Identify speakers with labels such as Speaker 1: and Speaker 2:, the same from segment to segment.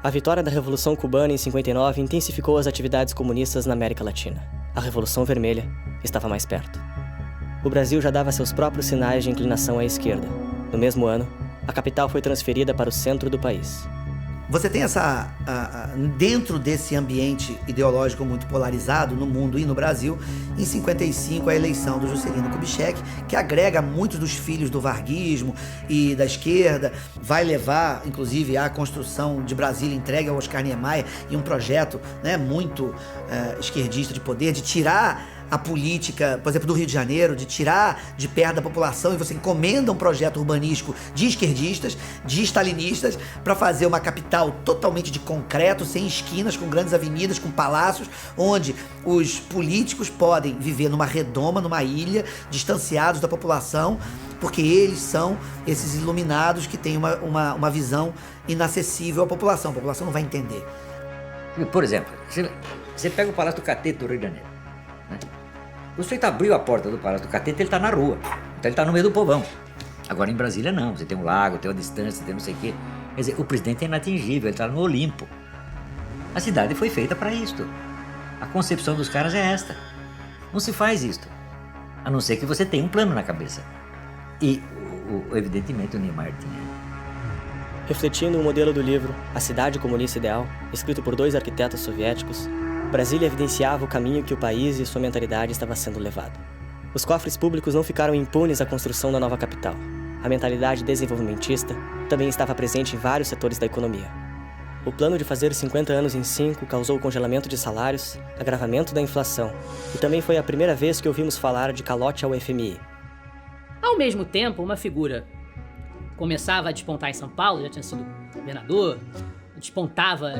Speaker 1: A vitória da Revolução Cubana em 59 intensificou as atividades comunistas na América Latina. A Revolução Vermelha estava mais perto. O Brasil já dava seus próprios sinais de inclinação à esquerda. No mesmo ano, a capital foi transferida para o centro do país.
Speaker 2: Você tem dentro desse ambiente ideológico muito polarizado no mundo e no Brasil, em 55 a eleição do Juscelino Kubitschek, que agrega muitos dos filhos do varguismo e da esquerda, vai levar inclusive à construção de Brasília entregue ao Oscar Niemeyer e um projeto, né, muito esquerdista de poder, de tirar a política, por exemplo, do Rio de Janeiro, de tirar de perto da população, e você encomenda um projeto urbanístico de esquerdistas, de stalinistas, para fazer uma capital totalmente de concreto, sem esquinas, com grandes avenidas, com palácios, onde os políticos podem viver numa redoma, numa ilha, distanciados da população, porque eles são esses iluminados que têm uma visão inacessível à população. A população não vai entender.
Speaker 3: Por exemplo, você pega o Palácio do Catete do Rio de Janeiro, né? O sujeito abriu a porta do Palácio do Catete, ele tá na rua. Então ele tá no meio do povão. Agora em Brasília não, você tem um lago, tem uma distância, tem não sei o quê. Quer dizer, o presidente é inatingível, ele tá no Olimpo. A cidade foi feita para isto. A concepção dos caras é esta. Não se faz isto, a não ser que você tenha um plano na cabeça. E, evidentemente, o Niemeyer tinha.
Speaker 1: Refletindo o modelo do livro A Cidade Comunista Ideal, escrito por 2 arquitetos soviéticos, Brasília evidenciava o caminho que o país e sua mentalidade estava sendo levado. Os cofres públicos não ficaram impunes à construção da nova capital. A mentalidade desenvolvimentista também estava presente em vários setores da economia. O plano de fazer 50 anos em 5 causou congelamento de salários, agravamento da inflação, e também foi a primeira vez que ouvimos falar de calote ao FMI.
Speaker 4: Ao mesmo tempo, uma figura começava a despontar em São Paulo, já tinha sido governador, despontava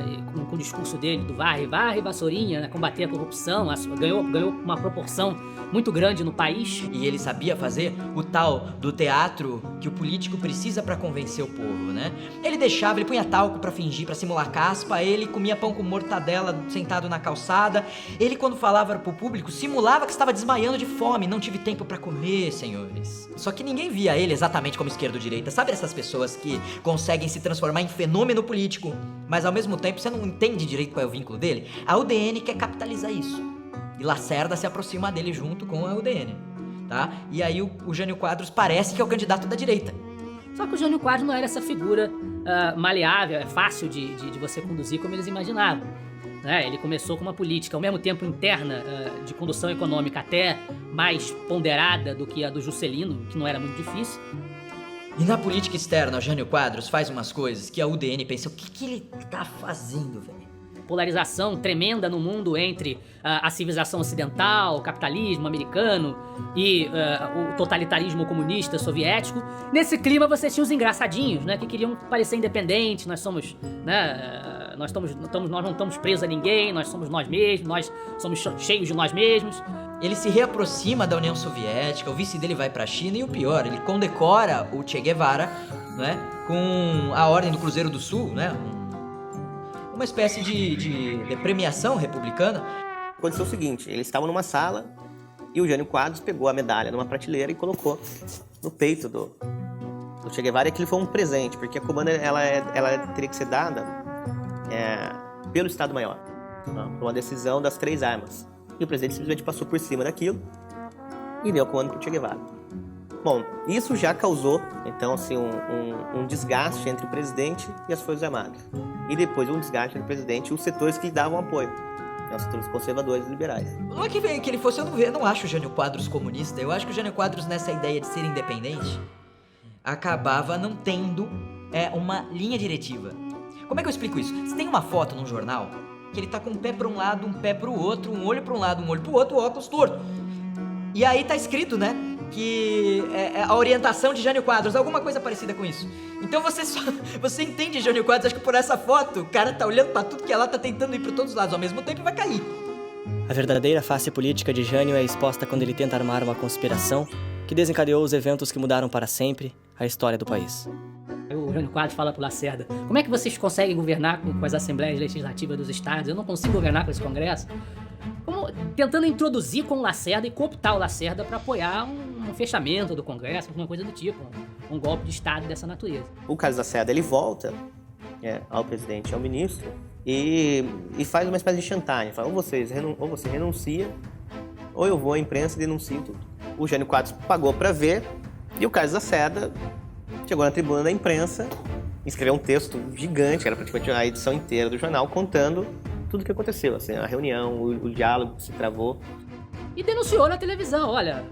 Speaker 4: com o discurso dele do varre, vassourinha, né, combater a corrupção, ganhou uma proporção muito grande no país.
Speaker 5: E ele sabia fazer o tal do teatro que o político precisa pra convencer o povo, né? Ele punha talco pra fingir, pra simular caspa, ele comia pão com mortadela sentado na calçada, ele quando falava pro público simulava que estava desmaiando de fome, não tive tempo pra comer, senhores. Só que ninguém via ele exatamente como esquerda ou direita, sabe essas pessoas que conseguem se transformar em fenômeno político, mas ao mesmo tempo você não entende direito qual é o vínculo dele? A UDN quer capitalizar isso. E Lacerda se aproxima dele junto com a UDN, tá? E aí o Jânio Quadros parece que é o candidato da direita.
Speaker 4: Só que o Jânio Quadros não era essa figura maleável, fácil de você conduzir como eles imaginavam, né? Ele começou com uma política, ao mesmo tempo interna, de condução econômica até mais ponderada do que a do Juscelino, que não era muito difícil.
Speaker 5: E na política externa, o Jânio Quadros faz umas coisas que a UDN pensa, o que ele tá fazendo, velho?
Speaker 4: Polarização tremenda no mundo entre a civilização ocidental, o capitalismo americano e o totalitarismo comunista soviético. Nesse clima você tinha os engraçadinhos, né, que queriam parecer independentes. Nós somos, né, nós não estamos presos a ninguém, nós somos nós mesmos, nós somos cheios de nós mesmos.
Speaker 5: Ele se reaproxima da União Soviética, o vice dele vai pra China e o pior, ele condecora o Che Guevara, né, com a Ordem do Cruzeiro do Sul, né, uma espécie de premiação republicana.
Speaker 6: Aconteceu o seguinte, eles estavam numa sala e o Jânio Quadros pegou a medalha numa prateleira e colocou no peito do Che Guevara, e aquilo foi um presente, porque a comanda ela teria que ser dada pelo Estado-Maior, por uma decisão das 3 armas. E o presidente simplesmente passou por cima daquilo e deu o comando para o Che Guevara. Bom, isso já causou, então, assim, um desgaste entre o presidente e as Forças Armadas. E depois um desgaste entre o presidente e os setores que lhe davam apoio, os setores conservadores e liberais.
Speaker 5: Não é que ele fosse, eu não acho o Jânio Quadros comunista, eu acho que o Jânio Quadros, nessa ideia de ser independente, acabava não tendo uma linha diretiva. Como é que eu explico isso? Você tem uma foto num jornal que ele tá com um pé pra um lado, um pé pro outro, um olho pra um lado, um olho pro outro, o óculos torto. E aí tá escrito, né, que a orientação de Jânio Quadros, alguma coisa parecida com isso. Então você entende Jânio Quadros, acho que por essa foto, o cara tá olhando pra tudo que ela tá tentando ir pra todos os lados ao mesmo tempo e vai cair.
Speaker 1: A verdadeira face política de Jânio é exposta quando ele tenta armar uma conspiração que desencadeou os eventos que mudaram para sempre a história do país.
Speaker 4: O Jânio Quadros fala pro Lacerda, como é que vocês conseguem governar com as assembleias legislativas dos estados? Eu não consigo governar com esse congresso. Tentando introduzir com o Lacerda e cooptar o Lacerda para apoiar um fechamento do congresso, alguma coisa do tipo, um golpe de estado dessa natureza.
Speaker 6: O Carlos Lacerda, ele volta ao presidente e ao ministro e faz uma espécie de chantagem. Fala, ou você renuncia, ou eu vou à imprensa e denuncio tudo. O Jânio Quadros pagou para ver e o Carlos Lacerda chegou na tribuna da imprensa, escreveu um texto gigante, era praticamente a edição inteira do jornal, contando tudo o que aconteceu, assim, a reunião, o diálogo que se travou.
Speaker 4: E denunciou na televisão, olha,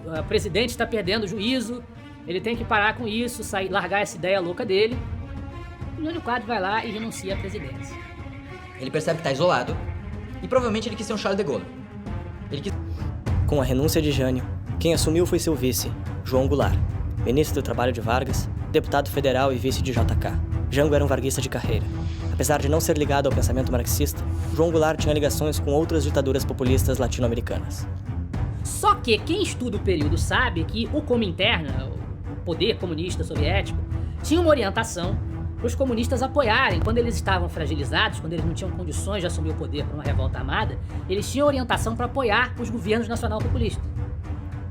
Speaker 4: o presidente está perdendo o juízo, ele tem que parar com isso, largar essa ideia louca dele. O Jânio Quadros vai lá e renuncia à presidência.
Speaker 5: Ele percebe que tá isolado e provavelmente ele quis ser um Charles de Gaulle.
Speaker 1: Com a renúncia de Jânio, quem assumiu foi seu vice, João Goulart, ministro do Trabalho de Vargas, deputado federal e vice de JK. Jango era um varguista de carreira. Apesar de não ser ligado ao pensamento marxista, João Goulart tinha ligações com outras ditaduras populistas latino-americanas.
Speaker 4: Só que quem estuda o período sabe que o Comintern, o poder comunista soviético, tinha uma orientação para os comunistas apoiarem. Quando eles estavam fragilizados, quando eles não tinham condições de assumir o poder por uma revolta armada, eles tinham orientação para apoiar os governos nacional-populistas.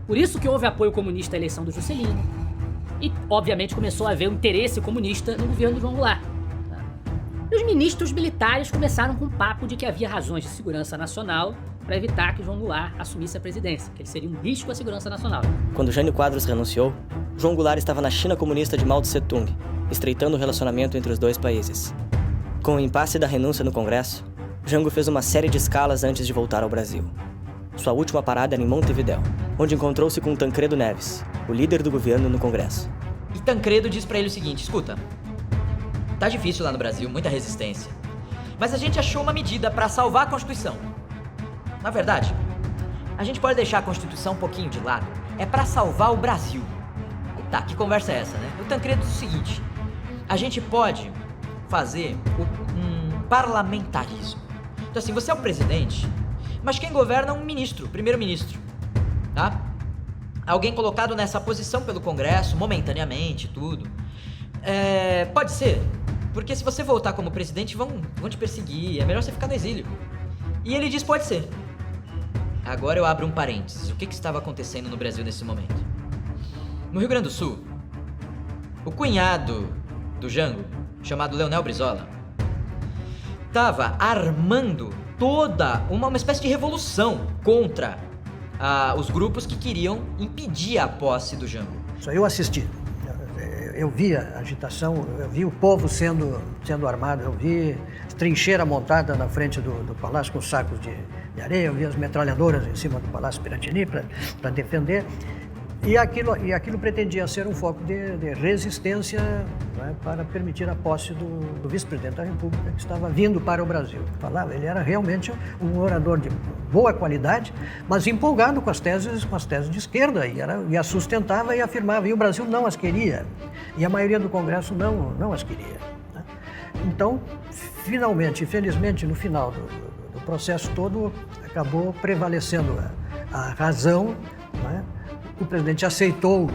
Speaker 4: Por isso que houve apoio comunista à eleição do Juscelino. E, obviamente, começou a haver um interesse comunista no governo do João Goulart. E os ministros militares começaram com um papo de que havia razões de segurança nacional para evitar que João Goulart assumisse a presidência, que ele seria um risco à segurança nacional.
Speaker 1: Quando Jânio Quadros renunciou, João Goulart estava na China comunista de Mao Tse-tung, estreitando o relacionamento entre os dois países. Com o impasse da renúncia no Congresso, Jango fez uma série de escalas antes de voltar ao Brasil. Sua última parada era em Montevidéu, onde encontrou-se com Tancredo Neves, o líder do governo no Congresso.
Speaker 5: E Tancredo diz pra ele o seguinte: escuta, tá difícil lá no Brasil, muita resistência, mas a gente achou uma medida pra salvar a Constituição. Na verdade, a gente pode deixar a Constituição um pouquinho de lado, é pra salvar o Brasil. E tá, que conversa é essa, né? O Tancredo diz o seguinte: a gente pode fazer um parlamentarismo. Então assim, você é o presidente, mas quem governa é um ministro, primeiro-ministro, tá? Alguém colocado nessa posição pelo Congresso, momentaneamente, tudo. Pode ser, porque se você voltar como presidente, vão te perseguir, é melhor você ficar no exílio. E ele diz, pode ser. Agora eu abro um parênteses, o que estava acontecendo no Brasil nesse momento? No Rio Grande do Sul, o cunhado do Jango, chamado Leonel Brizola, estava armando toda uma espécie de revolução contra os grupos que queriam impedir a posse do Jango.
Speaker 7: Eu assisti, eu vi a agitação, eu vi o povo sendo armado, eu vi trincheira montada na frente do palácio com sacos de areia, eu vi as metralhadoras em cima do Palácio Piratini para defender. E aquilo pretendia ser um foco de resistência, né, para permitir a posse do vice-presidente da República, que estava vindo para o Brasil. Ele era realmente um orador de boa qualidade, mas empolgado com as teses de esquerda, e as sustentava e afirmava, e o Brasil não as queria, e a maioria do Congresso não as queria, né? Então, finalmente, infelizmente, no final do processo todo, acabou prevalecendo a razão, né? O presidente aceitou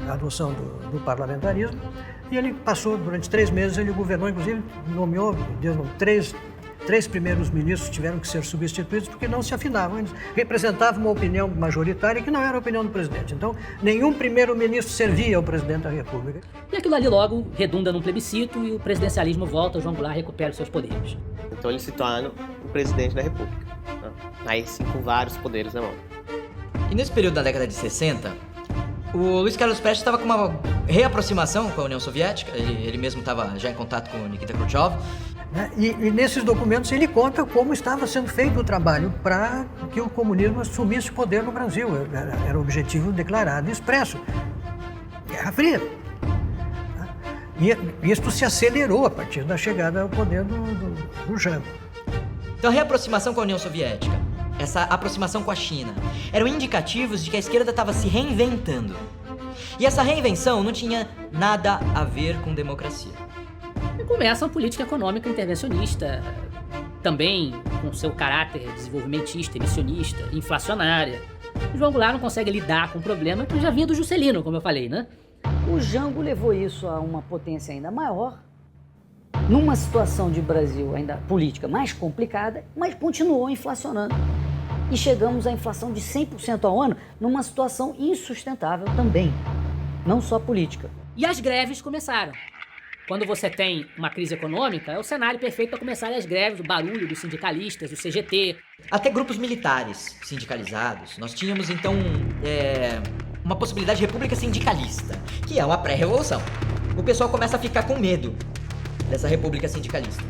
Speaker 7: a adoção do parlamentarismo e ele passou, durante 3 meses, ele governou, inclusive nomeou, três primeiros ministros tiveram que ser substituídos porque não se afinavam. Eles representavam uma opinião majoritária que não era a opinião do presidente. Então, nenhum primeiro-ministro servia ao presidente da República.
Speaker 4: E aquilo ali logo redunda num plebiscito e o presidencialismo volta, o João Goulart recupera os seus poderes.
Speaker 6: Então ele se torna o presidente da República. Aí sim, com vários poderes na mão.
Speaker 5: E nesse período da década de 60, o Luiz Carlos Prestes estava com uma reaproximação com a União Soviética, ele mesmo estava já em contato com o Nikita Khrushchev.
Speaker 7: E nesses documentos ele conta como estava sendo feito o trabalho para que o comunismo assumisse o poder no Brasil. Era o objetivo declarado e expresso. Guerra Fria. E isto se acelerou a partir da chegada ao poder do Jango.
Speaker 5: Então a reaproximação com a União Soviética, essa aproximação com a China, eram indicativos de que a esquerda estava se reinventando. E essa reinvenção não tinha nada a ver com democracia.
Speaker 4: E começa uma política econômica intervencionista, também com seu caráter desenvolvimentista, emissionista, inflacionária. O João Goulart não consegue lidar com o problema que já vinha do Juscelino, como eu falei, né?
Speaker 8: O Jango levou isso a uma potência ainda maior, numa situação de Brasil ainda política mais complicada, mas continuou inflacionando. E chegamos à inflação de 100% ao ano, numa situação insustentável também, não só política.
Speaker 4: E as greves começaram. quando você tem uma crise econômica, é o cenário perfeito para começarem as greves, o barulho dos sindicalistas, do CGT.
Speaker 5: Até grupos militares sindicalizados. Nós tínhamos, então, uma possibilidade de república sindicalista, que é uma pré-revolução. O pessoal começa a ficar com medo dessa república sindicalista.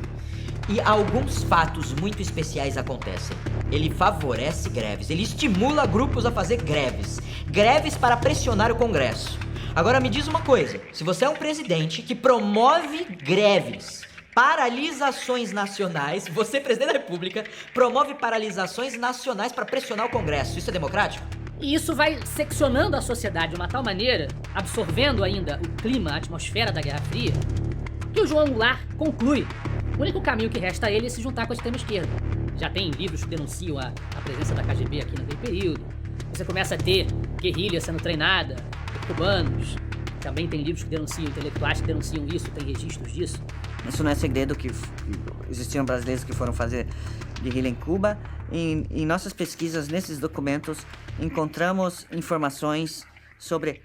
Speaker 5: E alguns fatos muito especiais acontecem. Ele favorece greves, ele estimula grupos a fazer greves. Greves para pressionar o Congresso. Agora me diz uma coisa, se você é um presidente que promove greves, paralisações nacionais, você, presidente da República, promove paralisações nacionais para pressionar o Congresso, isso é democrático?
Speaker 4: E isso vai seccionando a sociedade de uma tal maneira, absorvendo ainda o clima, a atmosfera da Guerra Fria, que o João Goulart conclui: o único caminho que resta a ele é se juntar com a extrema-esquerda. Já tem livros que denunciam a presença da KGB aqui naquele período. Você começa a ter guerrilha sendo treinada por cubanos. Também tem livros que denunciam, intelectuais que denunciam isso, tem registros disso.
Speaker 9: Isso não é segredo que existiam brasileiros que foram fazer guerrilha em Cuba. Em nossas pesquisas, nesses documentos, encontramos informações sobre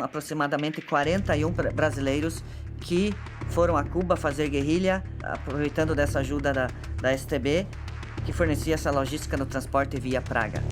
Speaker 9: aproximadamente 41 brasileiros que foram a Cuba fazer guerrilha, aproveitando dessa ajuda da STB, que fornecia essa logística no transporte via Praga.